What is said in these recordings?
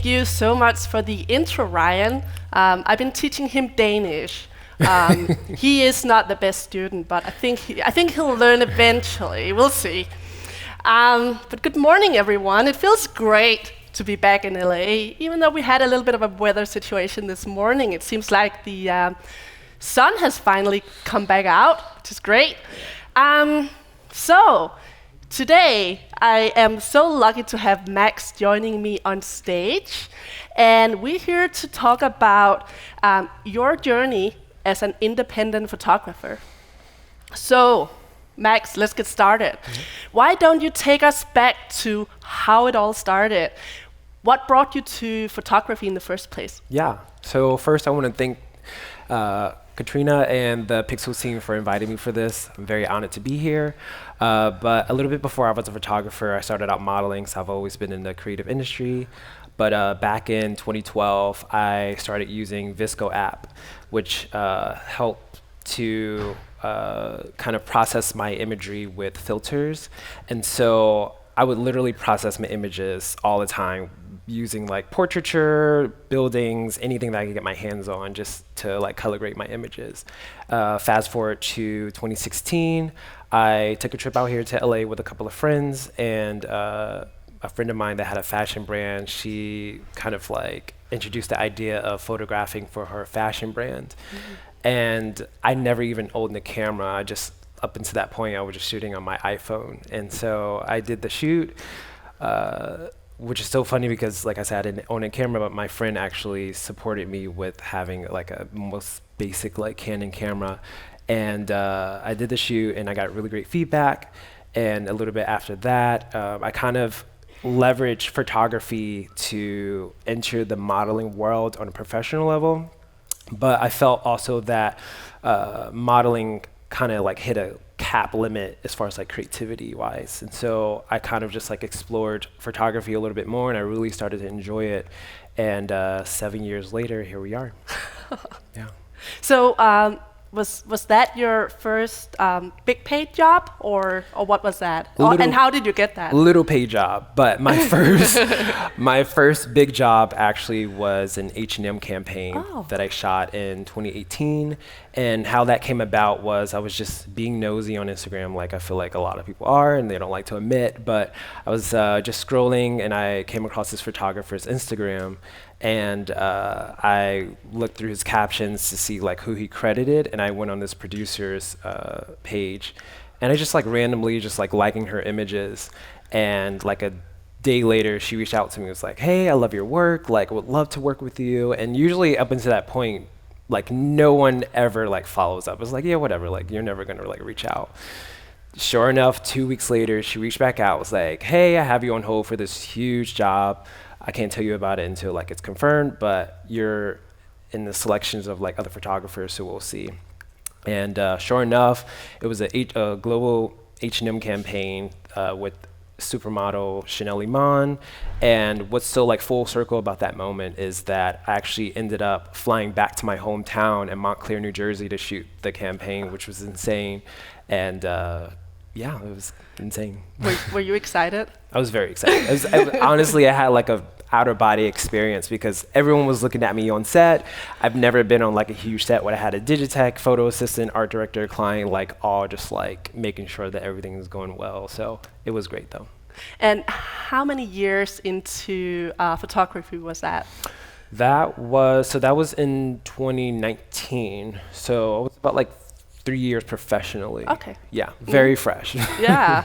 you so much for the intro, Ryan. I've been teaching him Danish. He is not the best student, but I think he'll learn eventually. We'll see. But good morning, everyone. It feels great to be back in LA. Even though we had a little bit of a weather situation this morning, it seems like the sun has finally come back out, which is great. So today, I am so lucky to have Max joining me on stage. And we're here to talk about your journey as an independent photographer. So, Max, let's get started. Why don't you take us back to how it all started? What brought you to photography in the first place? Yeah, so first I want to thank Katrina and the Pixelz team for inviting me for this. I'm very honored to be here. But a little bit before I was a photographer, I started out modeling, so I've always been in the creative industry. But back in 2012, I started using Visco app, which helped to kind of process my imagery with filters. And so I would literally process my images all the time using like portraiture, buildings, anything that I could get my hands on just to like color grade my images. Fast forward to 2016, I took a trip out here to LA with a couple of friends, and a friend of mine that had a fashion brand, she kind of like introduced the idea of photographing for her fashion brand. And I never even owned a camera. I just, up until that point, I was just shooting on my iPhone. And so I did the shoot, which is so funny because, like I said, I didn't own a camera, but my friend actually supported me with having like a most basic like Canon camera. And I did the shoot and I got really great feedback. And a little bit after that, I kind of leveraged photography to enter the modeling world on a professional level. But I felt also that modeling kind of like hit a cap limit as far as like creativity wise. And so I kind of just like explored photography a little bit more, and I really started to enjoy it. And 7 years later, here we are. Yeah. So was that your first big paid job, or what was that? And how did you get that? Little paid job, but my first big job actually was an H&M campaign that I shot in 2018. And how that came about was I was just being nosy on Instagram, like I feel like a lot of people are, and they don't like to admit. But I was just scrolling, and I came across this photographer's Instagram. And I looked through his captions to see like who he credited, and I went on this producer's page, and I just like randomly just like liking her images, and like a day later she reached out to me and was like, "Hey, I love your work, like would love to work with you." And usually up until that point, like no one ever like follows up. It's like, yeah, whatever, like you're never gonna like reach out. Sure enough, 2 weeks later she reached back out, was like, "Hey, I have you on hold for this huge job. I can't tell you about it until like it's confirmed, but you're in the selections of like other photographers, so we'll see." And sure enough, it was a global H&M campaign with supermodel Chanel Iman. And what's so like full circle about that moment is that I actually ended up flying back to my hometown in Montclair, New Jersey to shoot the campaign, which was insane. And yeah, it was insane. Were you excited? I was very excited. Honestly, I had like a outer body experience because everyone was looking at me on set. I've never been on like a huge set where I had a Digitech, photo assistant, art director, client, like all just like making sure that everything is going well. So it was great though. And how many years into photography was that? That was in 2019. So it was about like 3 years professionally. Okay. Yeah, very fresh. Yeah.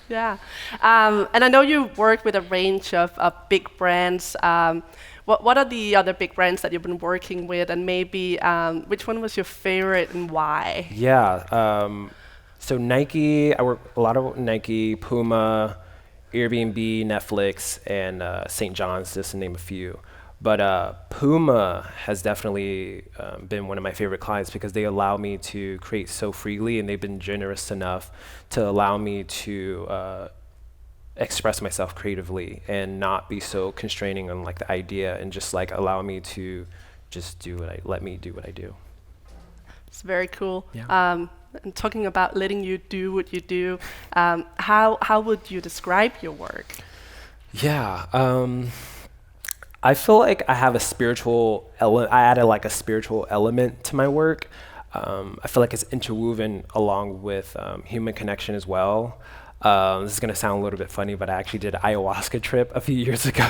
Yeah. And I know you work with a range of big brands. What are the other big brands that you've been working with, and maybe which one was your favorite and why? Yeah. So Nike, I work a lot of Nike, Puma, Airbnb, Netflix, and St. John's, just to name a few. But Puma has definitely been one of my favorite clients because they allow me to create so freely, and they've been generous enough to allow me to express myself creatively and not be so constraining on like the idea, and just like allow me to just let me do what I do. It's very cool. Yeah. And talking about letting you do what you do, how would you describe your work? Yeah. I feel like I have a spiritual I added like a spiritual element to my work. I feel like it's interwoven along with human connection as well. This is gonna sound a little bit funny, but I actually did an ayahuasca trip a few years ago.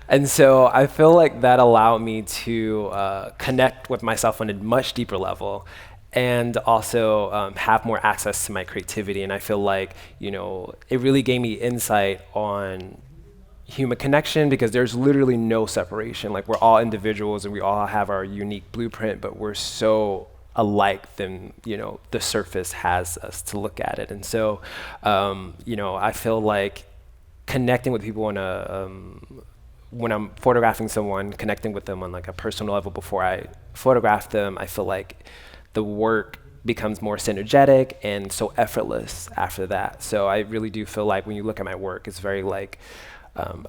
And so I feel like that allowed me to connect with myself on a much deeper level, and also have more access to my creativity. And I feel like, it really gave me insight on human connection, because there's literally no separation. Like, we're all individuals and we all have our unique blueprint, but we're so alike than the surface has us to look at it. And so I feel like connecting with people on a when I'm photographing someone, connecting with them on like a personal level before I photograph them, I feel like the work becomes more synergetic and so effortless after that. So I really do feel like when you look at my work, it's very like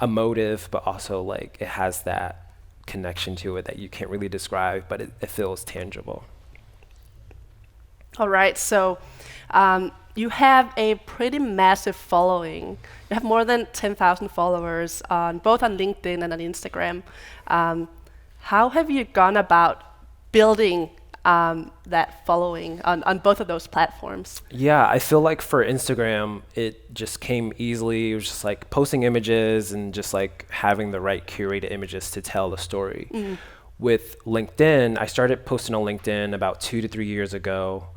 emotive, but also like it has that connection to it that you can't really describe, but it feels tangible. All right, so you have a pretty massive following. You have more than 10,000 followers on both on LinkedIn and on Instagram. How have you gone about building that following on both of those platforms? Yeah, I feel like for Instagram, it just came easily. It was just like posting images and just like having the right curated images to tell the story. Mm. With LinkedIn, I started posting on LinkedIn about 2 to 3 years ago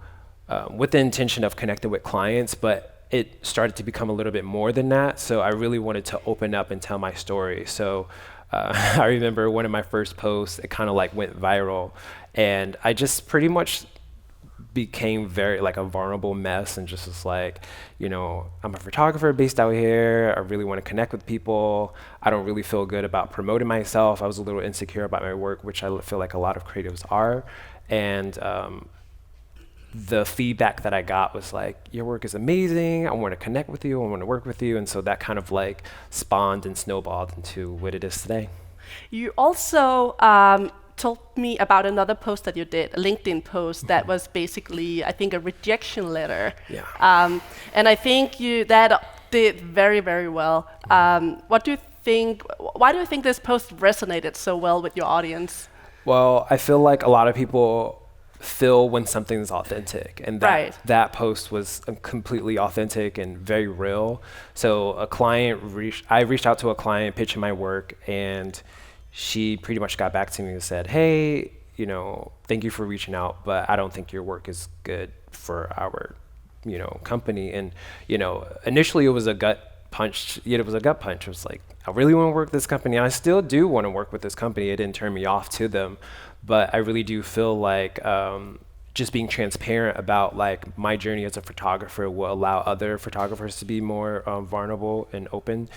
with the intention of connecting with clients, but it started to become a little bit more than that. So I really wanted to open up and tell my story. So I remember one of my first posts, it kind of like went viral, and I just pretty much became very like a vulnerable mess, and just was like, I'm a photographer based out here. I really want to connect with people. I don't really feel good about promoting myself. I was a little insecure about my work, which I feel like a lot of creatives are. And the feedback that I got was like, your work is amazing. I want to connect with you. I want to work with you. And so that kind of like spawned and snowballed into what it is today. You also told me about another post that you did, a LinkedIn post that was basically, I think, a rejection letter. Yeah. And I think that did very, very well. What do you think? Why do you think this post resonated so well with your audience? Well, I feel like a lot of people feel when something is authentic, and that post was completely authentic and very real. So I reached out to a client pitching my work, and she pretty much got back to me and said, hey, thank you for reaching out, but I don't think your work is good for our company. And initially it was a gut punch. It was like, I really want to work with this company. I still do want to work with this company. It didn't turn me off to them. But I really do feel like just being transparent about like my journey as a photographer will allow other photographers to be more vulnerable and open.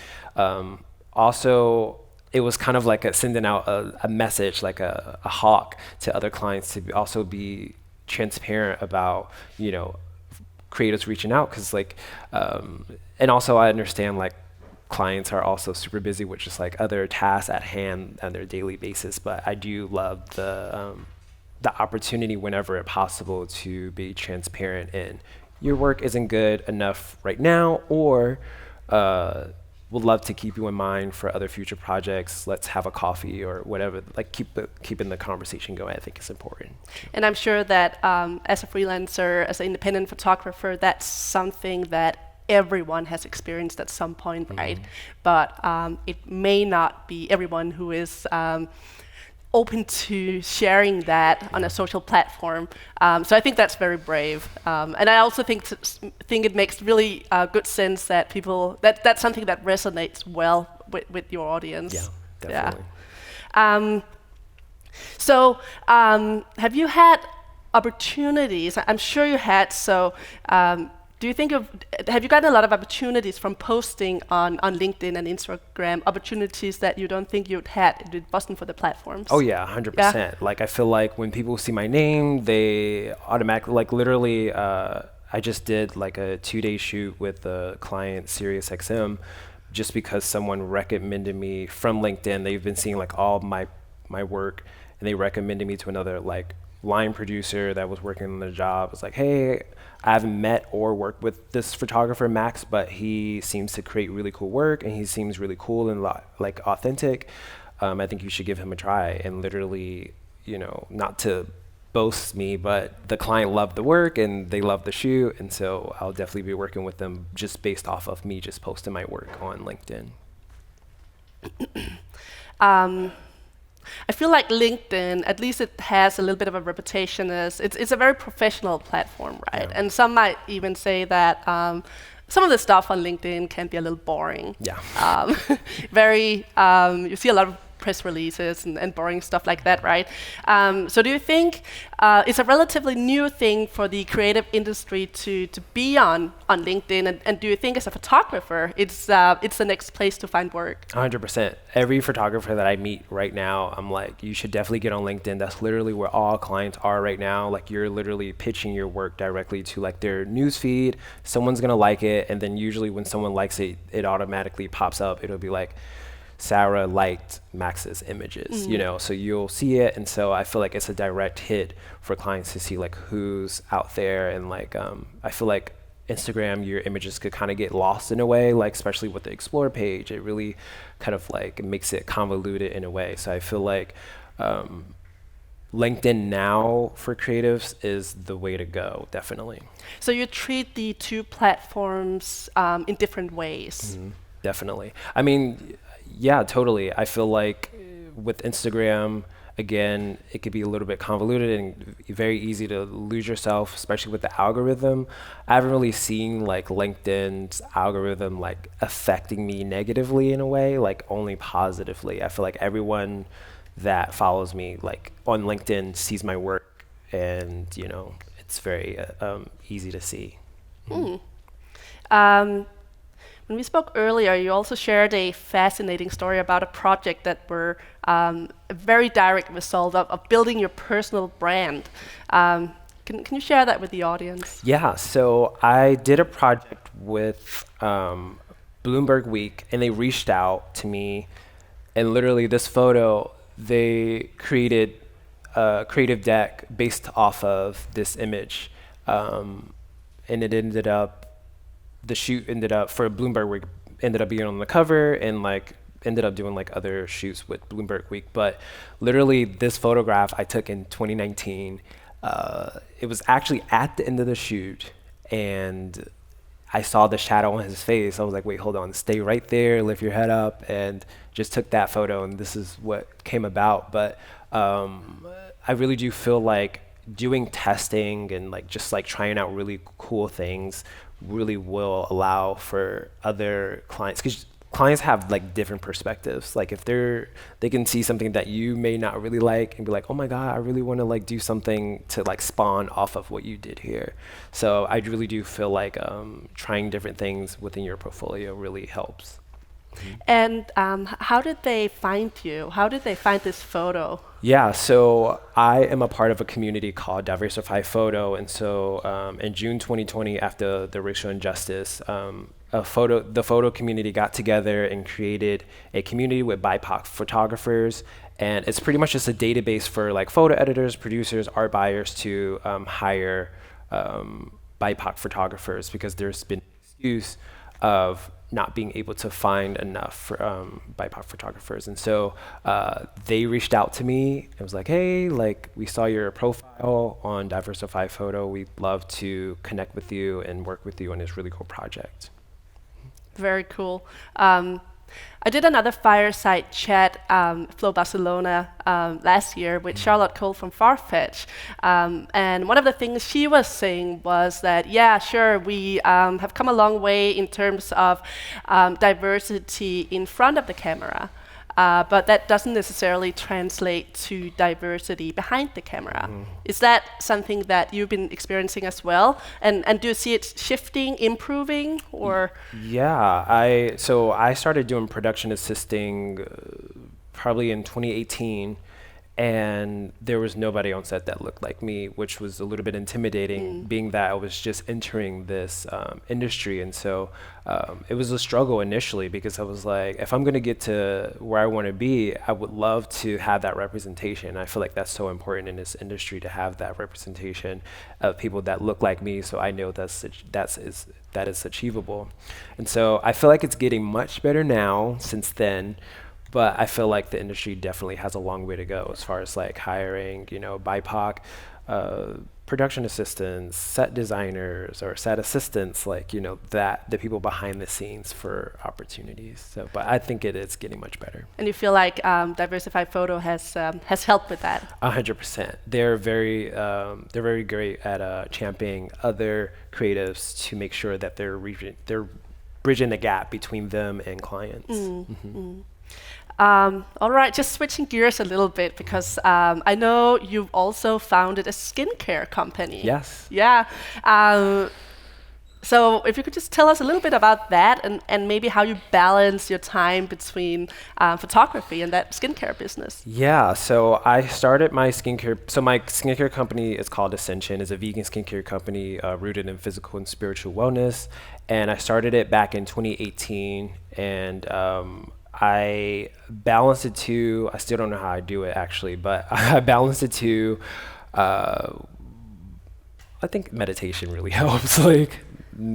Also, it was kind of like sending out a message, like a hawk to other clients to also be transparent about, creatives reaching out. Cause like, and also I understand like clients are also super busy with just like other tasks at hand on their daily basis, but I do love the opportunity whenever it's possible to be transparent in your work isn't good enough right now, or would love to keep you in mind for other future projects. Let's have a coffee or whatever. Like keeping the conversation going, I think is important. And I'm sure that as a freelancer, as an independent photographer, that's something that everyone has experienced at some point, right? But it may not be everyone who is open to sharing that on a social platform. So I think that's very brave. And I also think it makes really good sense that that's something that resonates well with your audience. Yeah, definitely. Yeah. So have you had opportunities? I'm sure you had. So have you gotten a lot of opportunities from posting on LinkedIn and Instagram, opportunities that you don't think you'd had if it wasn't for the platforms? Oh yeah, 100%. Yeah. Like I feel like when people see my name, they automatically, like literally, I just did like a 2-day shoot with the client SiriusXM just because someone recommended me from LinkedIn. They've been seeing like all my work, and they recommended me to another like line producer that was working on the job was like, hey, I haven't met or worked with this photographer, Max, but he seems to create really cool work and he seems really cool and like authentic. I think you should give him a try. And literally, you know, not to boast me, but the client loved the work and they loved the shoot. And so I'll definitely be working with them just based off of me just posting my work on LinkedIn. I feel like LinkedIn, at least it has a little bit of a reputation as it's a very professional platform, right? Yeah. And some might even say that some of the stuff on LinkedIn can be a little boring. Yeah. You see a lot of press releases and boring stuff like that, right? So do you think it's a relatively new thing for the creative industry to be on LinkedIn? And do you think as a photographer, it's the next place to find work? 100%. Every photographer that I meet right now, I'm like, you should definitely get on LinkedIn. That's literally where all clients are right now. Like you're literally pitching your work directly to like their news feed. Someone's gonna like it. And then usually when someone likes it, it automatically pops up. It'll be like, Sarah liked Max's images, you know, so you'll see it. And so I feel like it's a direct hit for clients to see like who's out there. And like, I feel like Instagram, your images could kind of get lost in a way, like especially with the Explore page, it really kind of like makes it convoluted in a way. So I feel like LinkedIn now for creatives is the way to go, definitely. So you treat the two platforms in different ways. Definitely. I mean, yeah, totally. I feel like with Instagram, again, it could be a little bit convoluted and very easy to lose yourself, especially with the algorithm. I haven't really seen like LinkedIn's algorithm like affecting me negatively in a way, like only positively. I feel like everyone that follows me like on LinkedIn sees my work and, you know, it's very easy to see. When we spoke earlier, you also shared a fascinating story about a project that were a very direct result of building your personal brand. Can you share that with the audience? Yeah, so I did a project with Bloomberg Week, and they reached out to me, and literally this photo, they created a creative deck based off of this image, and it ended up, the shoot ended up for Bloomberg Week, ended up being on the cover and like ended up doing like other shoots with Bloomberg Week. But literally this photograph I took in 2019, it was actually at the end of the shoot and I saw the shadow on his face. I was like, wait, hold on, stay right there, lift your head up, and just took that photo and this is what came about. But I really do feel like doing testing and like just like trying out really cool things really will allow for other clients, because clients have like different perspectives. Like if they can see something that you may not really like and be like, oh my God, I really want to like do something to like spawn off of what you did here. So I really do feel like trying different things within your portfolio really helps. And how did they find you? How did they find this photo? Yeah, so I am a part of a community called Diversify Photo, and so in June 2020, after the racial injustice, the photo community got together and created a community with BIPOC photographers, and it's pretty much just a database for like photo editors, producers, art buyers to hire BIPOC photographers, because there's been excuse of not being able to find enough BIPOC photographers. And so they reached out to me and was like, hey, like we saw your profile on Diversify Photo. We'd love to connect with you and work with you on this really cool project. Very cool. I did another fireside chat, Flow Barcelona, last year with Charlotte Cole from Farfetch. And one of the things she was saying was that, yeah, sure, we have come a long way in terms of diversity in front of the camera. But that doesn't necessarily translate to diversity behind the camera. Is that something that you've been experiencing as well? And do you see it shifting, improving, or? Yeah, so I started doing production assisting probably in 2018, and there was nobody on set that looked like me, which was a little bit intimidating, being that I was just entering this industry. And so it was a struggle initially, because I was like, if I'm going to get to where I want to be, I would love to have that representation. I feel like that's so important in this industry, to have that representation of people that look like me, so I know that is achievable. And so I feel like it's getting much better now since then. But I feel like the industry definitely has a long way to go as far as like hiring, BIPOC production assistants, set designers, or set assistants, like, that the people behind the scenes for opportunities. So, but I think it is getting much better. And you feel like Diversified Photo has helped with that? 100%. They're very great at championing other creatives to make sure that they're bridging the gap between them and clients. All right, just switching gears a little bit, because I know you've also founded a skincare company. Yes. Yeah. So if you could just tell us a little bit about that, and maybe how you balance your time between photography and that skincare business. Yeah, so I started my skincare. So my skincare company is called Ascension. It's a vegan skincare company rooted in physical and spiritual wellness. And I started it back in 2018. And I balanced it to, I still don't know how I do it actually, but I balanced it to, I think meditation really helps, like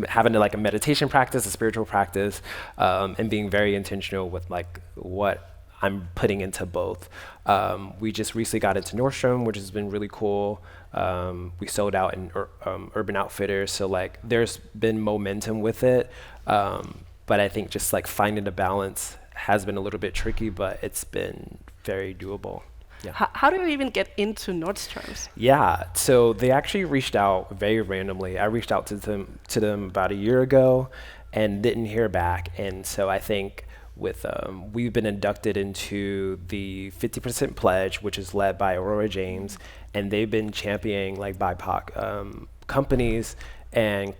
having like a meditation practice, a spiritual practice, and being very intentional with like what I'm putting into both. We just recently got into Nordstrom, which has been really cool. We sold out in Urban Outfitters, so like there's been momentum with it. But I think just like finding the balance has been a little bit tricky, but it's been very doable. Yeah. How do you even get into Nordstrom's? Yeah, so they actually reached out very randomly. I reached out to them about a year ago and didn't hear back. And so I think with we've been inducted into the 50% pledge, which is led by Aurora James, and they've been championing like BIPOC companies, and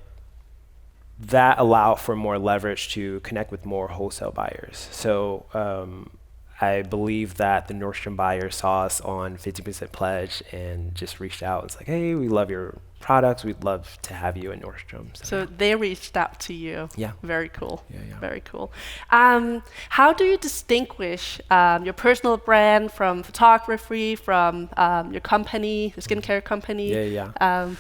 that allow for more leverage to connect with more wholesale buyers. So I believe that the Nordstrom buyer saw us on 50% Pledge and just reached out. It's like, hey, we love your products. We'd love to have you at Nordstrom. So they reached out to you. Yeah. Very cool. Yeah. Very cool. How do you distinguish your personal brand from photography, from your company, the skincare company? Yeah.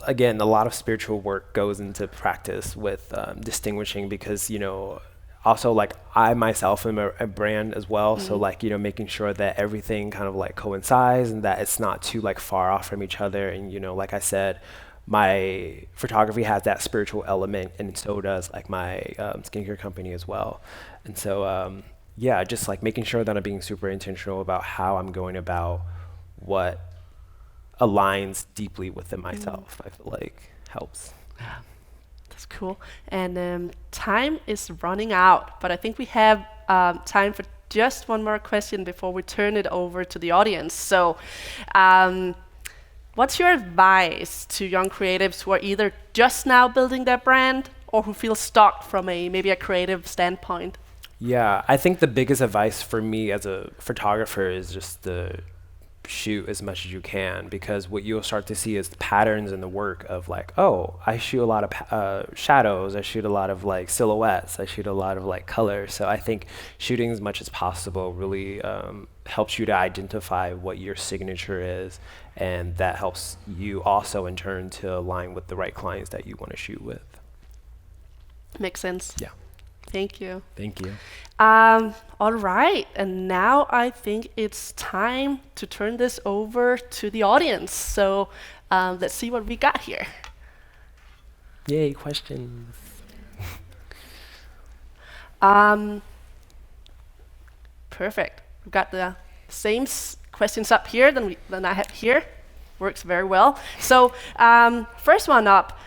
Again, a lot of spiritual work goes into practice with distinguishing, because, also like I myself am a brand as well. So like, making sure that everything kind of like coincides and that it's not too like far off from each other. And, like I said, my photography has that spiritual element, and so does like my skincare company as well. And so, just like making sure that I'm being super intentional about how I'm going about what aligns deeply within myself. I feel like helps. That's cool. And time is running out, but I think we have time for just one more question before we turn it over to the audience. So what's your advice to young creatives who are either just now building their brand or who feel stuck from maybe a creative standpoint? Yeah, I think the biggest advice for me as a photographer is just to shoot as much as you can, because what you'll start to see is the patterns in the work of like, oh, I shoot a lot of shadows, I shoot a lot of like silhouettes, I shoot a lot of like color. So I think shooting as much as possible really helps you to identify what your signature is, and that helps you also in turn to align with the right clients that you want to shoot with. Makes sense. Yeah. Thank you. Thank you. All right, and now I think it's time to turn this over to the audience. So let's see what we got here. Yay, questions. Perfect. We've got the same questions up here than I have here. Works very well. So first one up.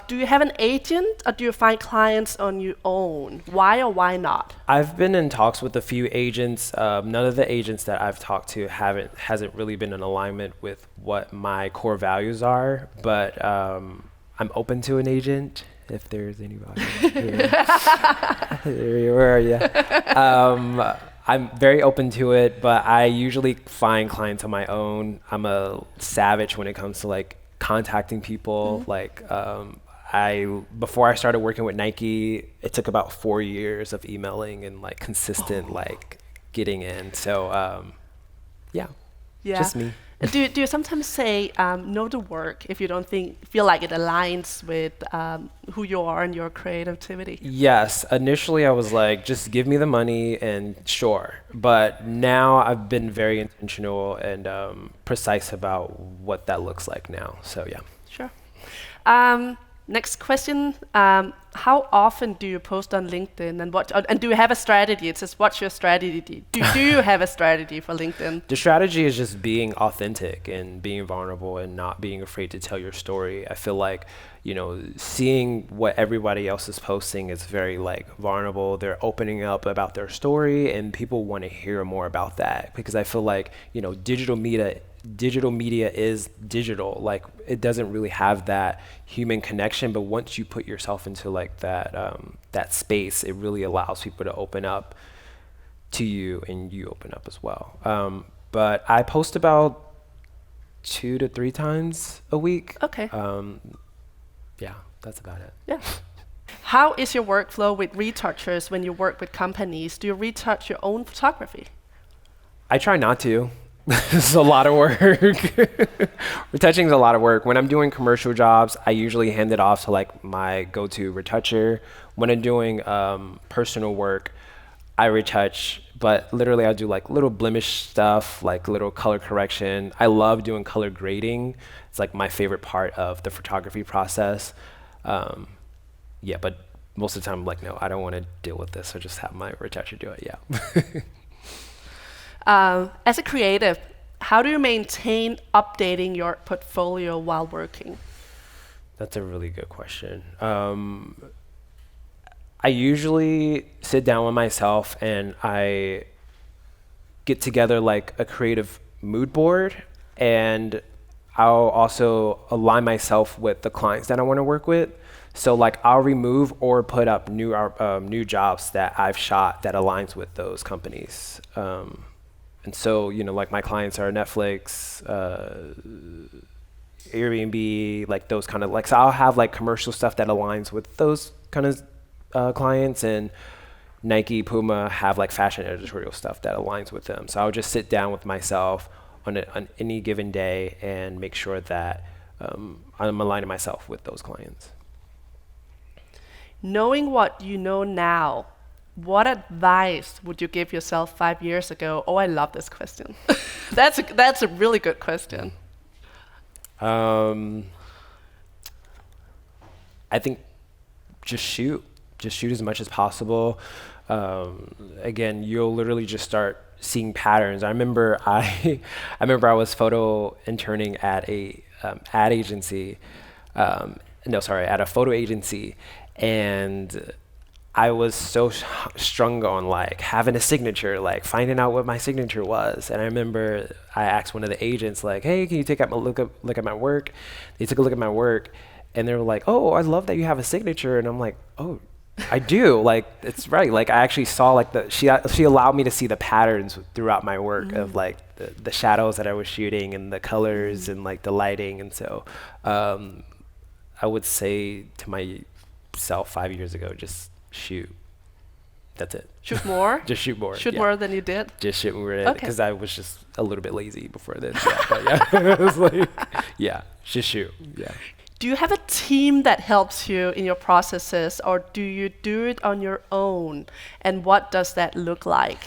Do you have an agent, or do you find clients on your own? Why or why not? I've been in talks with a few agents. None of the agents that I've talked to hasn't really been in alignment with what my core values are. But I'm open to an agent if there's anybody here. Where are you? I'm very open to it, but I usually find clients on my own. I'm a savage when it comes to like contacting people. Like before I started working with Nike, it took about 4 years of emailing and like consistent like getting in. So yeah, just me. Do you sometimes say no to work if you don't feel like it aligns with who you are and your creativity? Yes. Initially, I was like, just give me the money and sure. But now I've been very intentional and precise about what that looks like now. So yeah. Sure. Next question. How often do you post on LinkedIn and do you have a strategy? It says, what's your strategy? Do you have a strategy for LinkedIn? The strategy is just being authentic and being vulnerable and not being afraid to tell your story. I feel like, seeing what everybody else is posting is very like vulnerable. They're opening up about their story and people want to hear more about that because I feel like, digital media is digital. Like it doesn't really have that human connection, but once you put yourself into like that space, it really allows people to open up to you and you open up as well. But I post about 2 to 3 times a week. Okay. Yeah, that's about it. Yeah. How is your workflow with retouchers when you work with companies? Do you retouch your own photography? I try not to. This is a lot of work. Retouching is a lot of work. When I'm doing commercial jobs, I usually hand it off to like my go-to retoucher. When I'm doing personal work, I retouch, but literally I'll do like little blemish stuff, like little color correction. I love doing color grading. It's like my favorite part of the photography process. Yeah, but most of the time I'm like, no, I don't want to deal with this. So just have my retoucher do it, yeah. As a creative, how do you maintain updating your portfolio while working? That's a really good question. I usually sit down with myself and I get together like a creative mood board, and I'll also align myself with the clients that I want to work with. So like I'll remove or put up new jobs that I've shot that aligns with those companies. And so, like my clients are Netflix, Airbnb, like those kind of like, so I'll have like commercial stuff that aligns with those kind of clients, and Nike, Puma have like fashion editorial stuff that aligns with them. So I'll just sit down with myself on any given day and make sure that I'm aligning myself with those clients. Knowing what you know now, what advice would you give yourself 5 years ago? Oh, I love this question. That's a really good question. I think just shoot as much as possible. Again, you'll literally just start seeing patterns. I remember I was photo interning at a ad agency. At a photo agency, and I was so strung on like having a signature, like finding out what my signature was. And I remember I asked one of the agents like, hey, can you take a look at my work? They took a look at my work and they were like, oh, I love that you have a signature. And I'm like, oh, I do. Like, it's right. Like I actually saw like she allowed me to see the patterns throughout my work of like the shadows that I was shooting and the colors and like the lighting. And so I would say to myself 5 years ago, just shoot. That's it. Shoot more? Just shoot more. Shoot more than you did? Just shoot more. Because I was just a little bit lazy before this. It was like, just shoot. Yeah. Do you have a team that helps you in your processes, or do you do it on your own? And what does that look like?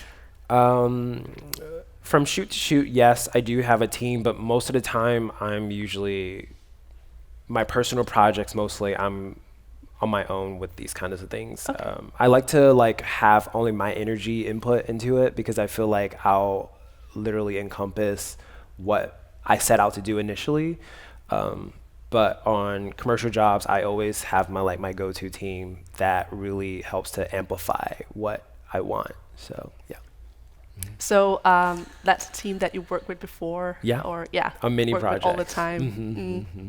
From shoot to shoot, yes, I do have a team, but most of the time I'm usually, my personal projects mostly, I'm on my own with these kinds of things. Okay. I like to like have only my energy input into it because I feel like I'll literally encompass what I set out to do initially. But on commercial jobs, I always have my go-to team that really helps to amplify what I want. So yeah. So that's a team that you worked with before? Yeah. Or yeah. On many work projects with all the time. Mm-hmm, mm-hmm.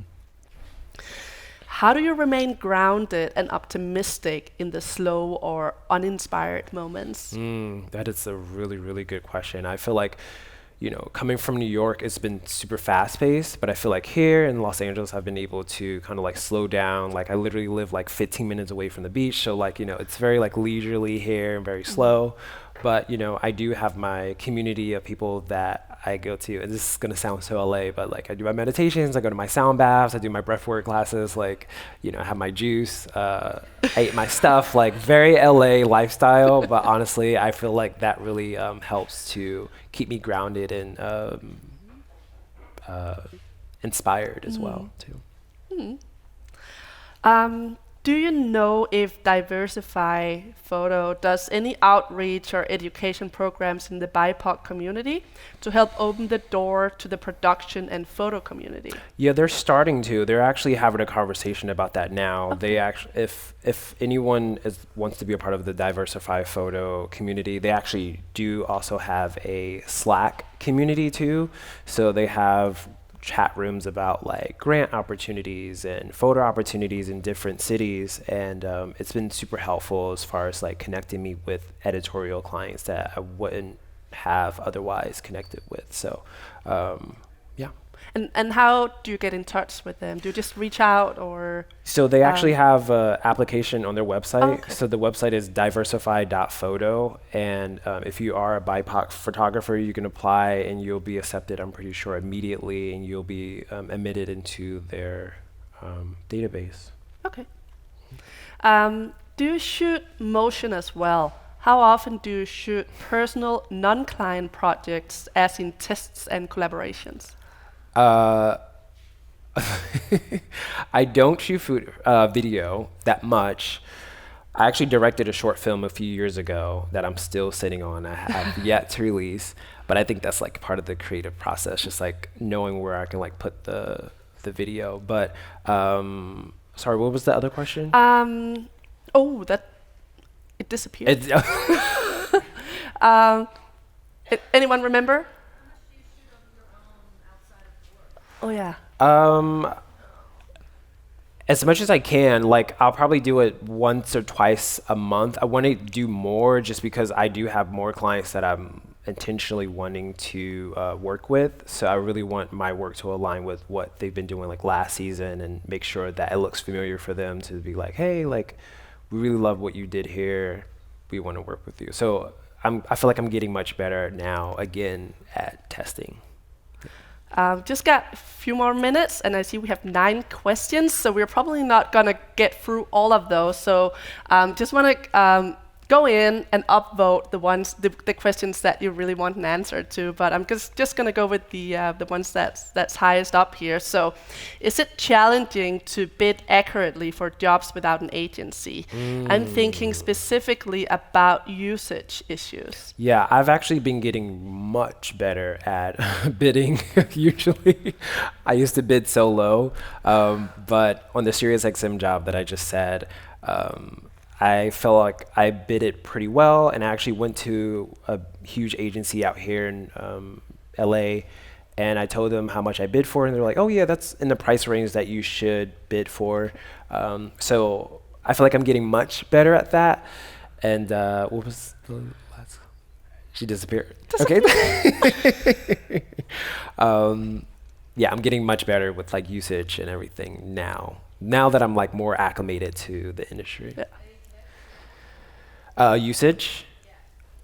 How do you remain grounded and optimistic in the slow or uninspired moments? That is a really, really good question. I feel like, coming from New York, it's been super fast paced, but I feel like here in Los Angeles, I've been able to kind of like slow down. Like I literally live like 15 minutes away from the beach. So like, it's very like leisurely here and very slow. But, I do have my community of people that I go to, and this is going to sound so LA, but like I do my meditations, I go to my sound baths, I do my breathwork classes, like, I have my juice, I eat my stuff, like very LA lifestyle. But honestly, I feel like that really helps to keep me grounded and inspired as well, too. Do you know if Diversify Photo does any outreach or education programs in the BIPOC community to help open the door to the production and photo community? Yeah, they're starting to. They're actually having a conversation about that now. Okay. They actually, if anyone wants to be a part of the Diversify Photo community, they actually do also have a Slack community too. So they have chat rooms about like grant opportunities and photo opportunities in different cities, and it's been super helpful as far as like connecting me with editorial clients that I wouldn't have otherwise connected with. So yeah. And how do you get in touch with them? Do you just reach out, or? So they actually have an application on their website. Okay. So the website is diversify.photo. And if you are a BIPOC photographer, you can apply and you'll be accepted, I'm pretty sure, immediately, and you'll be admitted into their database. Okay. Do you shoot motion as well? How often do you shoot personal, non-client projects, as in tests and collaborations? I don't shoot video that much. I actually directed a short film a few years ago that I'm still sitting on. I have yet to release, but I think that's like part of the creative process, just like knowing where I can like put the video. But sorry, what was the other question? It disappeared. Anyone remember? Oh yeah. As much as I can, like I'll probably do it once or twice a month. I want to do more just because I do have more clients that I'm intentionally wanting to work with. So I really want my work to align with what they've been doing like last season and make sure that it looks familiar for them to be like, hey, like we really love what you did here. We want to work with you. So I feel like I'm getting much better now again at testing. Just got a few more minutes, and I see we have 9 questions, so we're probably not going to get through all of those. So just want to go in and upvote the questions that you really want an answer to. But I'm just going to go with the ones that's highest up here. So, is it challenging to bid accurately for jobs without an agency? I'm thinking specifically about usage issues. Yeah, I've actually been getting much better at bidding. Usually, I used to bid so low, but on the SiriusXM job that I just said, I felt like I bid it pretty well, and I actually went to a huge agency out here in LA, and I told them how much I bid for, and they're like, oh yeah, that's in the price range that you should bid for. So I feel like I'm getting much better at that. And what was the last? She disappeared. Okay. Yeah, I'm getting much better with like usage and everything now that I'm like more acclimated to the industry. Yeah. Usage.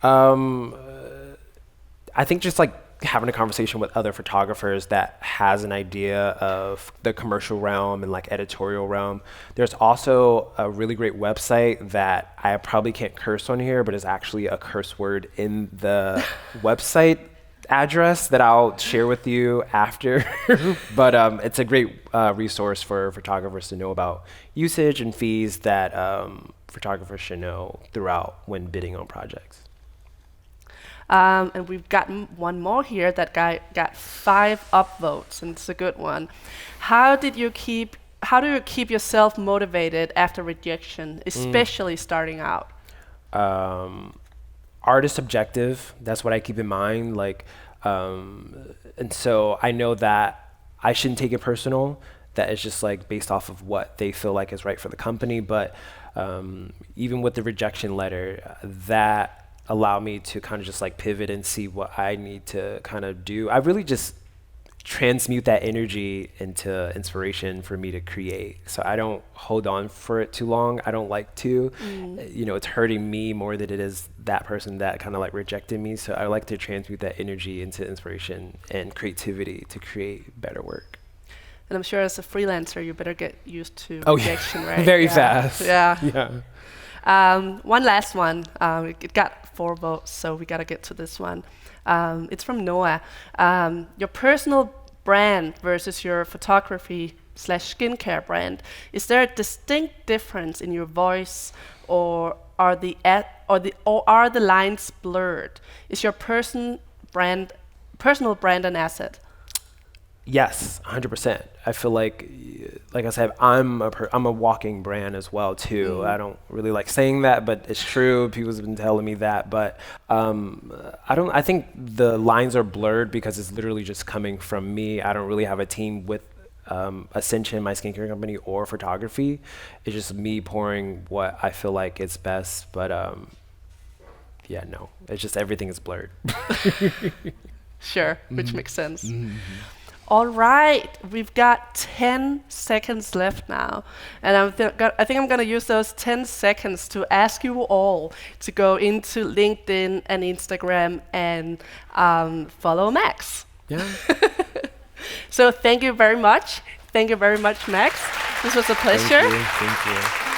I think just like having a conversation with other photographers that has an idea of the commercial realm and like editorial realm. There's also a really great website that I probably can't curse on here, but is actually a curse word in the website address that I'll share with you after. But it's a great resource for photographers to know about usage and fees that photographers should know throughout when bidding on projects. And we've gotten one more here that got 5 upvotes, and it's a good one. How do you keep yourself motivated after rejection, especially starting out? Art is subjective. That's what I keep in mind. Like, and so I know that I shouldn't take it personal, that is just like based off of what they feel like is right for the company. But even with the rejection letter, that allowed me to kind of just like pivot and see what I need to kind of do. I really just transmute that energy into inspiration for me to create. So I don't hold on for it too long. I don't like to. You know, it's hurting me more than it is that person that kind of like rejected me. So I like to transmute that energy into inspiration and creativity to create better work. And I'm sure as a freelancer, you better get used to Oh, rejection, yeah. right? Very Yeah. fast. Yeah. One last one. It got 4 votes, so we gotta get to this one. It's from Noah. Your personal brand versus your photography/skincare brand. Is there a distinct difference in your voice, or are the lines blurred? Is your personal brand an asset? Yes, 100%. I feel like I said, I'm a walking brand as well too. I don't really like saying that, but it's true. People have been telling me that, but I think the lines are blurred because it's literally just coming from me. I don't really have a team with Ascension, my skincare company, or photography. It's just me pouring what I feel like is best. But yeah, no, it's just everything is blurred. Sure, which makes sense. All right, we've got 10 seconds left now. And I think I'm going to use those 10 seconds to ask you all to go into LinkedIn and Instagram and follow Max. Yeah. So thank you very much. Thank you very much, Max. This was a pleasure. Thank you.